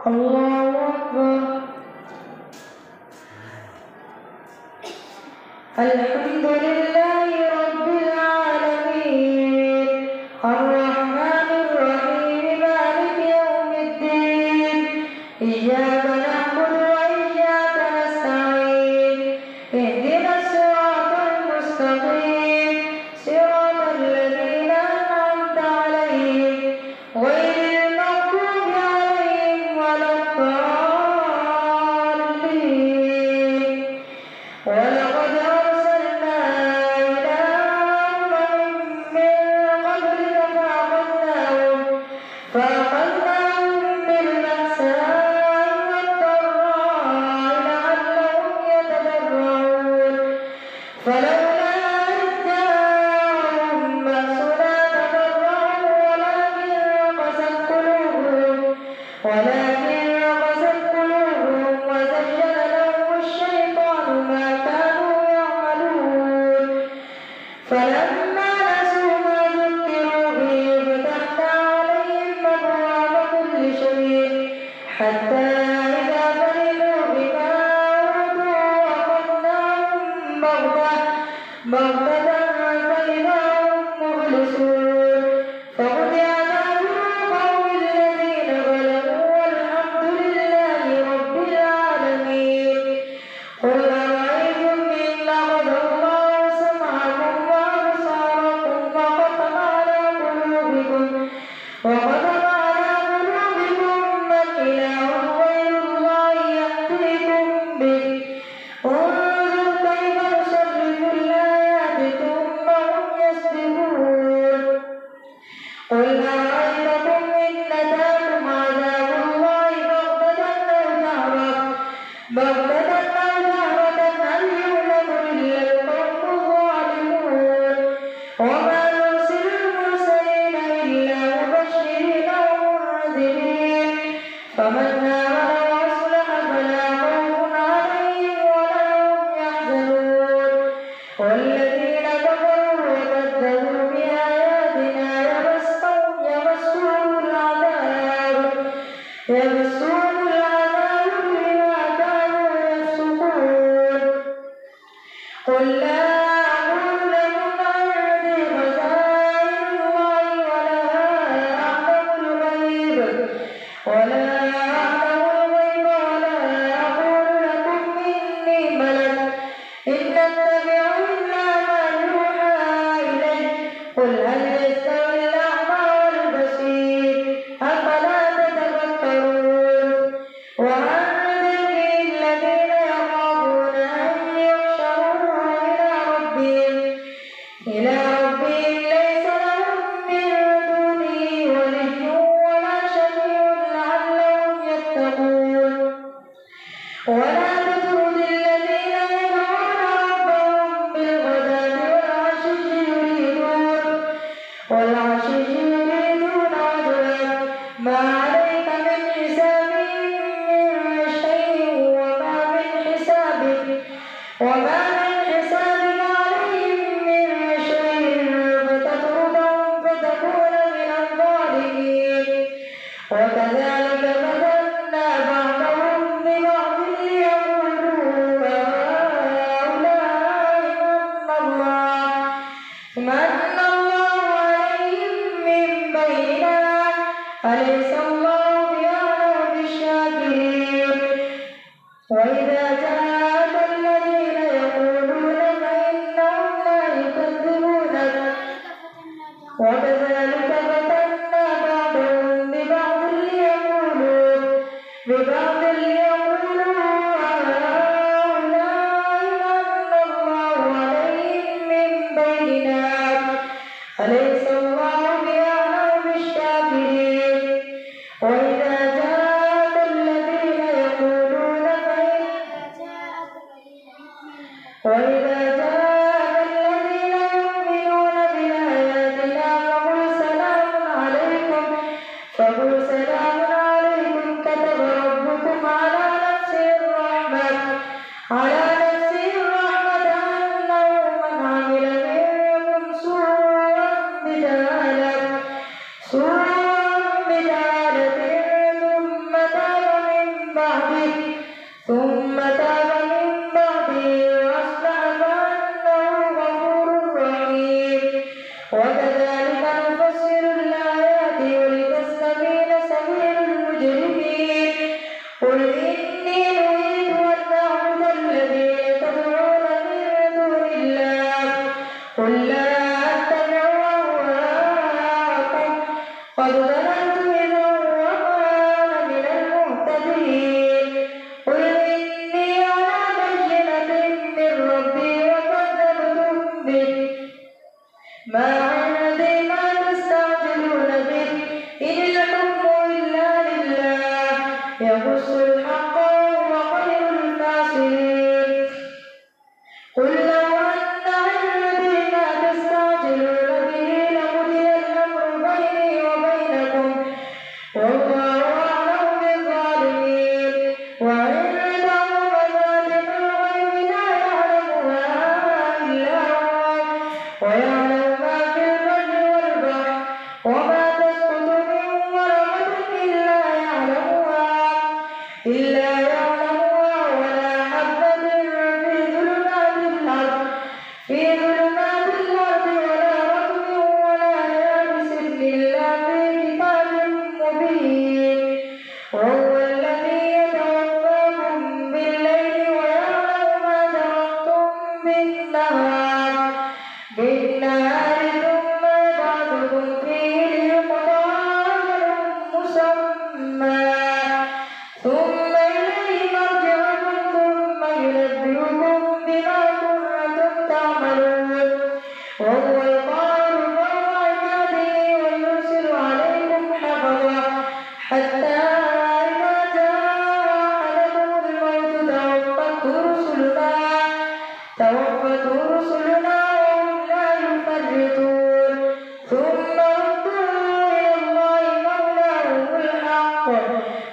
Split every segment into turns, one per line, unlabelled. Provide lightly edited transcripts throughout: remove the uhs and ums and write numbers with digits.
الله أكبر. الحمد لله رب العالمين الرحمن الرحيم مالك يوم الدين إياك نعبد وإياك نستعين اهدنا الصراط المستقيم صراط الذين أنعمت عليهم غير المغضوب عليهم ولا الضالين. ولقد أرسلنا إلى أمم من قبلك فأخذناهم بالبأساء والضراء لعلهم يتضرعون فلولا إذ جاءهم بأسنا تضرعوا ولكن قست قلوبهم وزين لهم الشيطان ما كانوا يعملون فلما نسوا ما ذكروا به فتحنا عليهم أبواب كل شيء حتى إذا فرحوا بما أوتوا أخذناهم بغتة فإذا هم مبلسون فقطع دابر القوم الذين ظلموا والحمد لله رب العالمين. قل أرأيتم إن أخذ الله سمعكم وأبصاركم وختم على قلوبكم من إله غير الله يأتيكم به انظر كيف نصرف الآيات ثم هم يصدقون. قل أرأيتكم إن أتاكم عذاب الله بغتة أو جهرة هل يهلك إلا القوم الظالمون. وما نرسل المرسلين إلا مبشرين ومنذرين فمن آمن وأصلح فلا خوف عليهم ولا هم يحزنون. والذين كفروا وكذبوا بآياتنا يمسهم العذاب بما كانوا يفسقون. قل لا أقول لكم عندي خزائن الله ولا أعلم الغيب ولا أقول لكم إني ملك إن أتبع إلا ما يوحى إلي. قل هل يستوي الأعمى والبصير أفلا تتفكرون. وأنذر به الذين يخافون أن يحشروا إلى ربهم ليس لهم من دونه ولي ولا شفيع لعلهم يتقون. ولا تطرد الذين يدعون ربهم بالغداة والعشي يريدون وجهه ما عليك من حسابهم من شيء وما من حسابك عليهم من شيء فتطردهم فتكون من الظالمين. وكذلك فتنا بعضهم ببعض ليقولوا هؤلاء من الله عليهم من بيننا أليس الله بأعلم بالشاكرين. وإذا جاءك الذين يقولون فإنهم لا يكذبونك وكذلك فتنا بعضهم ببعض ليقولوا هؤلاء من الله عليهم من بيننا أليس الله بأعلم بالشاكرين. يقص الحق وهو خير الفاصلين قل لو أن عندي ما تستعجلون به لقضي الأمر بيني وبينكم والله أعلم بالظالمين وعنده مفاتح الغيب لا يعلمها إلا هو ويعلم ما في البر والبحر وما تسقط من ورقة إلا يعلمها ولا حبة في ظلمات الأرض ولا رطب ولا يابس إلا في كتاب مبين وهو الذي يتوفاكم بالليل ويعلم ما جرحتم بالنهار ثم يبعثكم فيه ليقضى أجل مسمى ثم إليه مرجعكم ثم ينبئكم بما كنتم تعملون وهو القاهر فوق عباده ويرسل عليكم حفظا حتى إذا جاء أحدكم الموت توفته رسلنا وهم لا يفرطون ثم ردوا إلى الله مولاهم الحق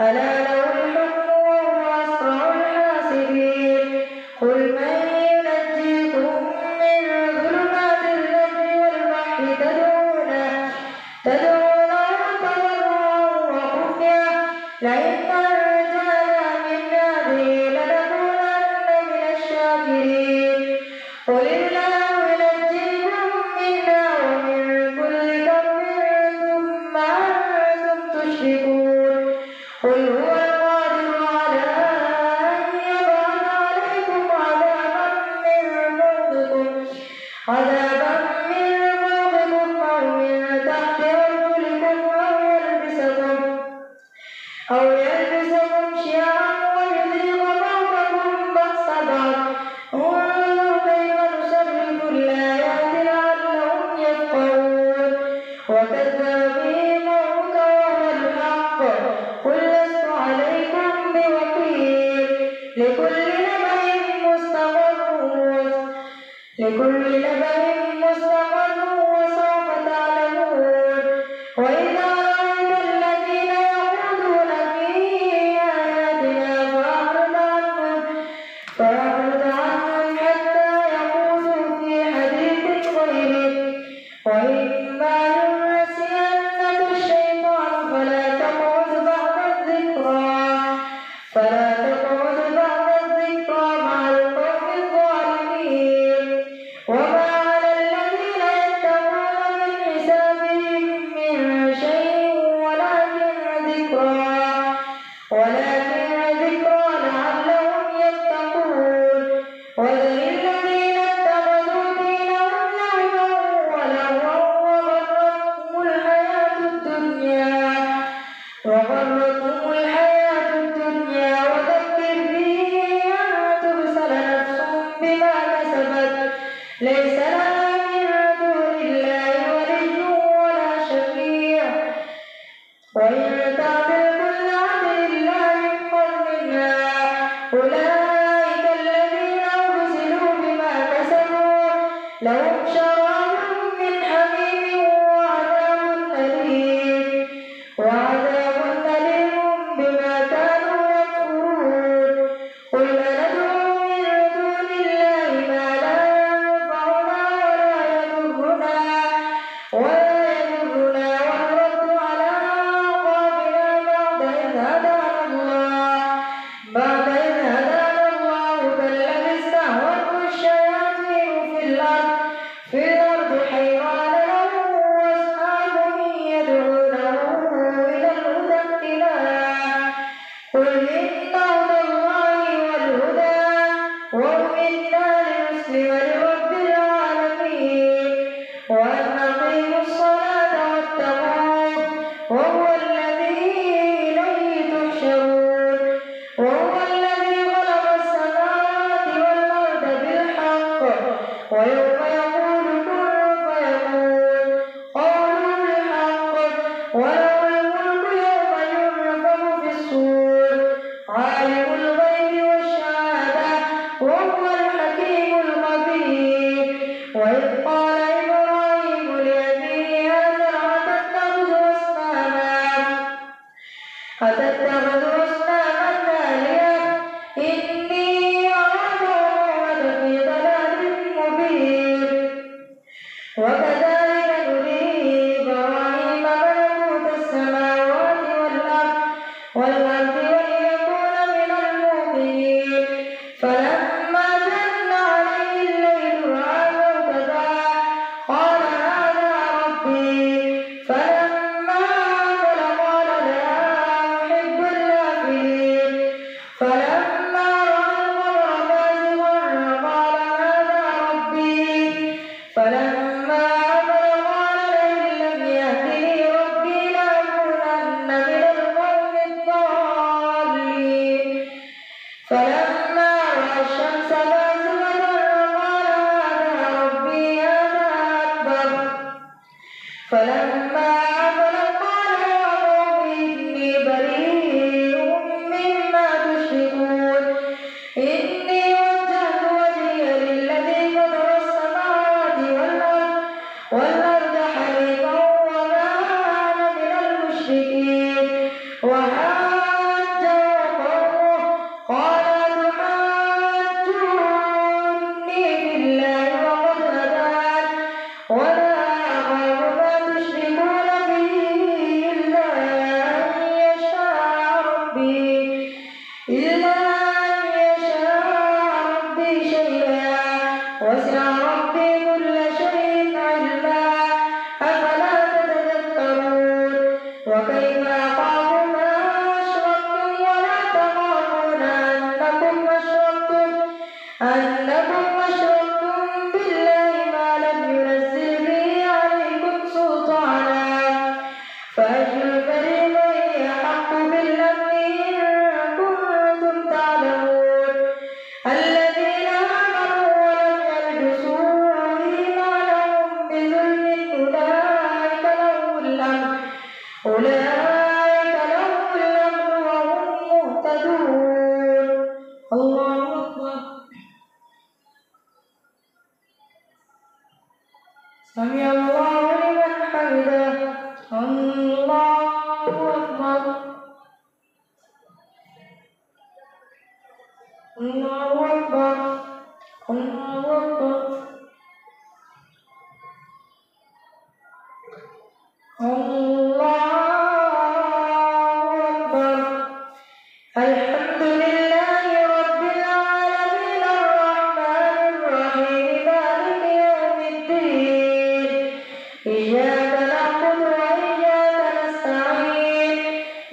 ألا له الحكم وهو أسرع الحاسبين قل من ينجيكم من ظلمات البر والبحر تدعونه تضرعا وخفيا لئن أنجانا من هذه لنكونن من الشاكرين قل الله ينجيكم منها ومن كل كرب ثم أنتم تشركون قل هو القادر على أن يبعث عليكم عذابا من فوقكم أو من تحت أرجلكم أو يلبسكم شيعا ويذيق بعضكم بأس بعض انظر كيف نصرف الآيات لعلهم يفقهون وكذب به قومك وهو الحق قل لست عليكم بوكيل لكل نبأ مستقر وسوف تعلمون وإذا رأيت الذين يخوضون في آياتنا فأعرض عنهم حتى يخوضوا في حديث غيره وإما ينسينك الشيطان فلا تقعد بعد الذكرى مع القوم الظالمين وما على الذين يتقون من حسابهم من شيء ولكن ذكرى لعلهم يتقون وذر الذين اتخذوا دينهم لعبا ولهوا وغرتهم الحياة الدنيا وذكر به أن تبصر نفس بما كسبت ليس لها من دون الله ولي ولا شفيع وإن تعدل كل عدل لا ينقل منها أولئك الذين أبسلوا بما كسبوا لهم شراب من حميم وعذاب أليم بما كانوا يكفرون قل أندعو من دون الله ما لا ينفعنا ولا يضرنا ونرد على أعقابنا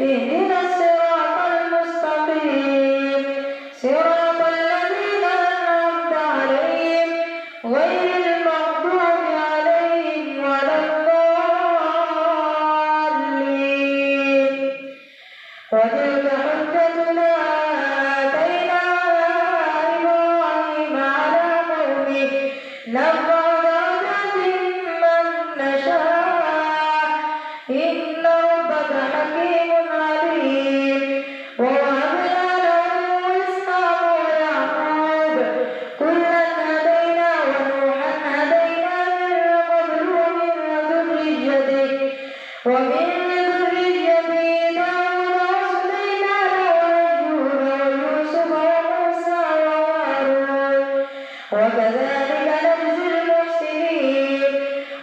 اهدنا الصراط المستقيم صراط الذين أنعمت عليهم غير المغضوب عليهم ولا الضالين. وتلك حجتنا آتيناها إبراهيم على قومه نرفع درجات من نشاء إن ربك حكيم عليم. ووهبنا له إسحاق ويعقوب كلا هدينا ونوحا هدينا من قبل ومن ذريته داود وسليمان وأيوب ويوسف وموسى وهارون وكذلك نجزي المحسنين.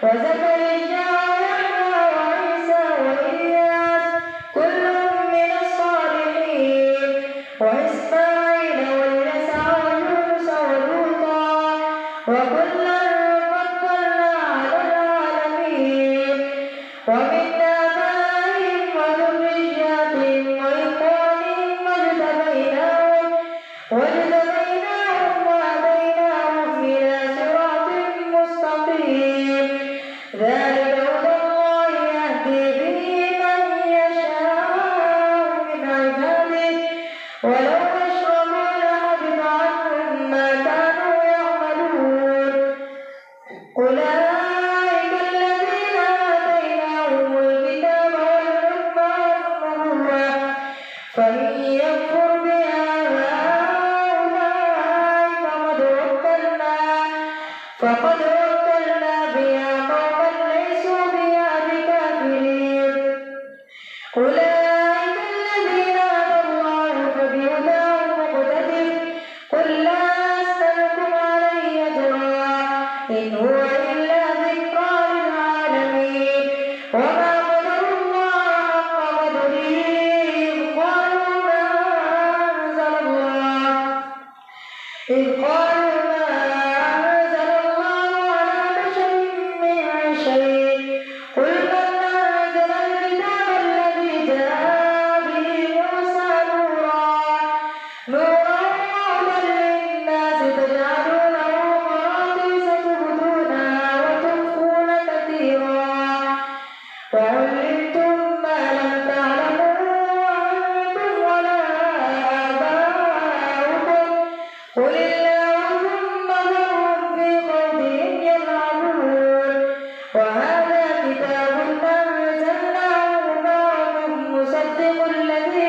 وزكريا ويحيى وعيسى وإلياس كل من الصالحين وإسماعيل واليسع ويونس ولوطا وكلا فضلنا على العالمين. ومن آبائهم وذرياتهم وإخوانهم واجتبيناهم وهديناهم إلى صراط مستقيم. ذلك هدى الله يهدي به من يشاء من عباده ولو أشركوا لحبط عنهم ما كانوا يعملون. أولئك الذين آتيناهم الكتاب والحكم والنبوة فإن يكفر بها هؤلاء فقد وكلنا بها قوما ليسوا بها بكافرين. أولئك الذين هدى الله فبهداه مقتدر قل لا أسألكم عليه أجرا إن هو إلا ذكرى للعالمين. وما قدروا الله حق قدره إذ قالوا ما أنزل الله على بشر من شيء قل من أنزل الكتاب الذي جاء به موسى نورا وهدى للناس تجعلونه قراطيس تبدونها وتخفون كثيرا وعلمتم ما لم تعلموا أنتم ولا آباؤكم قل الله ثم ذرهم في خوضهم يلعبون. وهذا كتاب أنزلناه مبارك مصدق الذي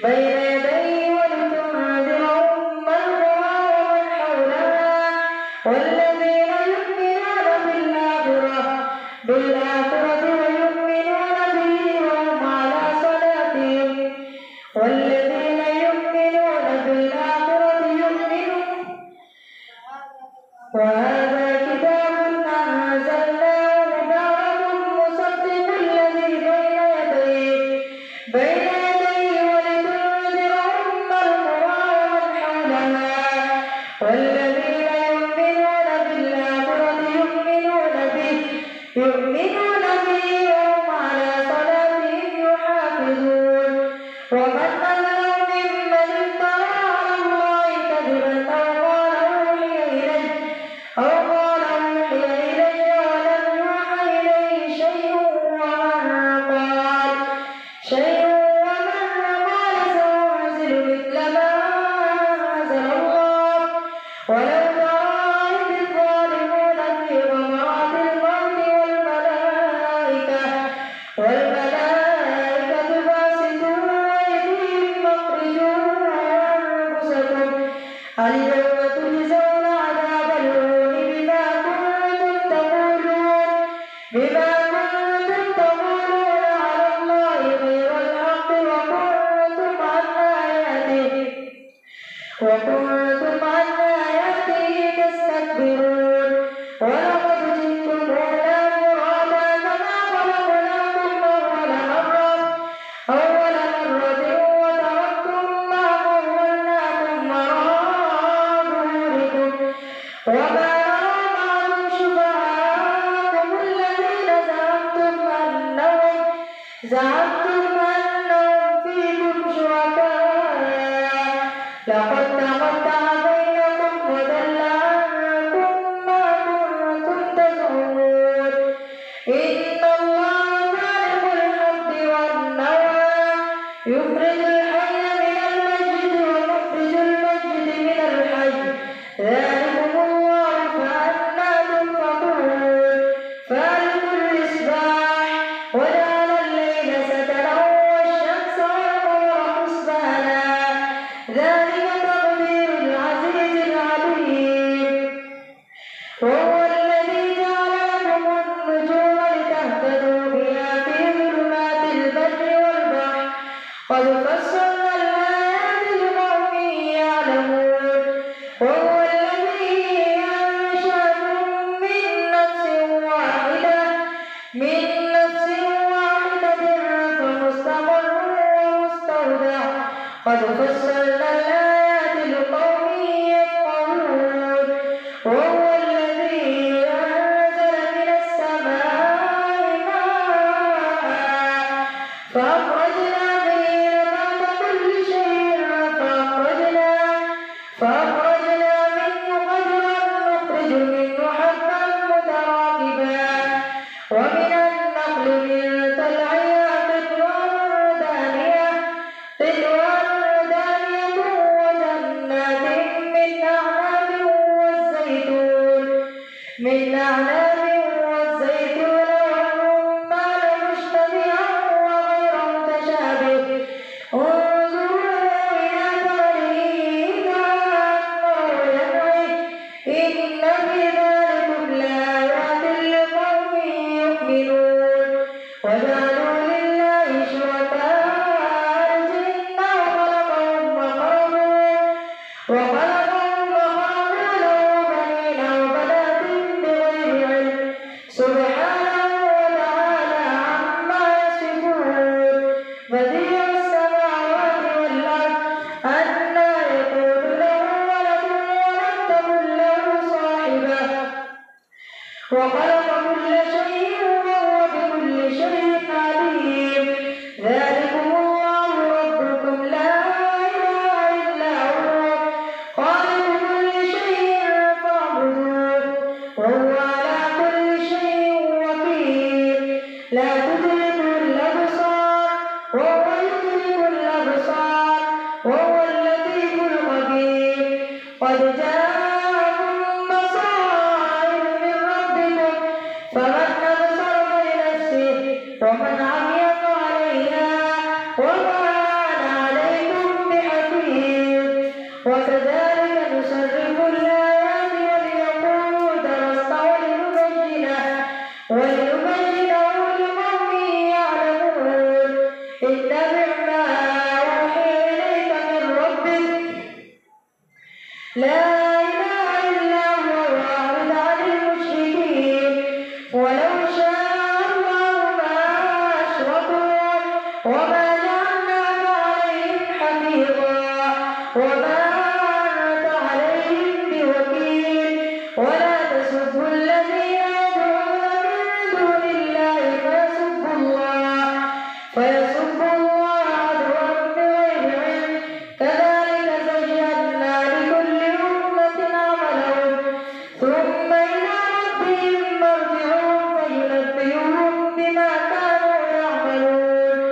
بين يديه ولتنذر أم القرى ومن حولها والذين يؤمنون بالآخرة ويؤمنون به وهم على صلاتهم والذين يؤمنون بالآخرة يؤمنون. وهذا كتاب أنزلناه مبارك مصدق الذي بين يديه ولتنذر أم القرى ومن حولها والذين يؤمنون بالآخرة يؤمنون به وهم على صلاتهم يحافظون. ومن أظلم ممن افترى على الله كذبا أو قال أوحي إلي ولم يوحى إليه شيء ومن قال سأنزل مثل ما أنزل الله ولو ترى إذ الظالمون في غمرات الموت والملائكة باسطوا أيديهم أخرجوا أنفسكم اليوم تجزون عذاب الهون بما كنتم تقولون على الله غير الحق وكنتم عن آياته تستكبرون. ولقد جئتمونا فرادا كما خلقناكم أول مرة وتركتم ما خولناكم وراء ظهوركم وما نرى معكم شفعاءكم الذين زعمتم زعمتم أنهم فيكم شركاء لقد تقطع بينكم وضل عنكم ما كنتم تزعمون إن الله خالق الحب والنوى يخرج الحي من الميت ومخرج الميت من الحي ذلكم الله فأنى تؤفكون فالق الإصباح وجعل الليل سكنا والشمس والقمر حسبانا ذلك تقدير العزيز العليم وهو الذي جعل لكم النجوم لتهتدوا بها في ظلمات البر والبحر قد فصلنا الآيات لقوم يعلمون وهو الذي أنشأكم من نفس واحدة فمستقر ومستودع قد فصلنا الآيات لقوم يفقهون وهو الذي أنزل من السماء ماء فأخرجنا به نبات كل شيء فأخرجنا منه قدرا نخرج منه حبا متراكبا ومن النخل من طلعها قنوان دانية وجنات من أعناب والزيتون والرمان مشتبها وغير متشابه انظروا إلى ثمره إذا أثمر وينعه إن في ذلكم لآيات لقوم يؤمنون وجعلوا لله شركاء الجن وخلقهم له بنين وبنات بغير علم سبحانه وتعالى عما يصفون بديع السماوات والأرض أنى يكون له ولد ولم تكن له صاحبة وخلق كل شيء وهو بكل شيء عليم ذلكم الله ربكم لا إله إلا هو خالق كل شيء فاعبدوه وهو على كل شيء وكيل لا تدركه الأبصار وهو يدرك الأبصار وهو اللطيف الخبير قد جاءكم بصائر من ربكم فمن أبصر فلنفسه ومن عمي فعليها وما أنا عليكم بحفيظ وكذلك نصرف الآيات وليقولوا درست ولنبينه لقوم يعلمون اتبع ما أوحي إليك من ربك لا إله إلا هو واعرض عن المشركين ولو شاء الله ما أشركوا وما جعلناك عليهم حفيظا وما أنت عليهم بوكيل ولا تسبوا الذين يدعون من دون الله فيسبوا الله عدوا بغير علم كذلك زينا لكل أمة عملهم ثم إلى ربهم مرجعهم فينبئهم بما كانوا يعملون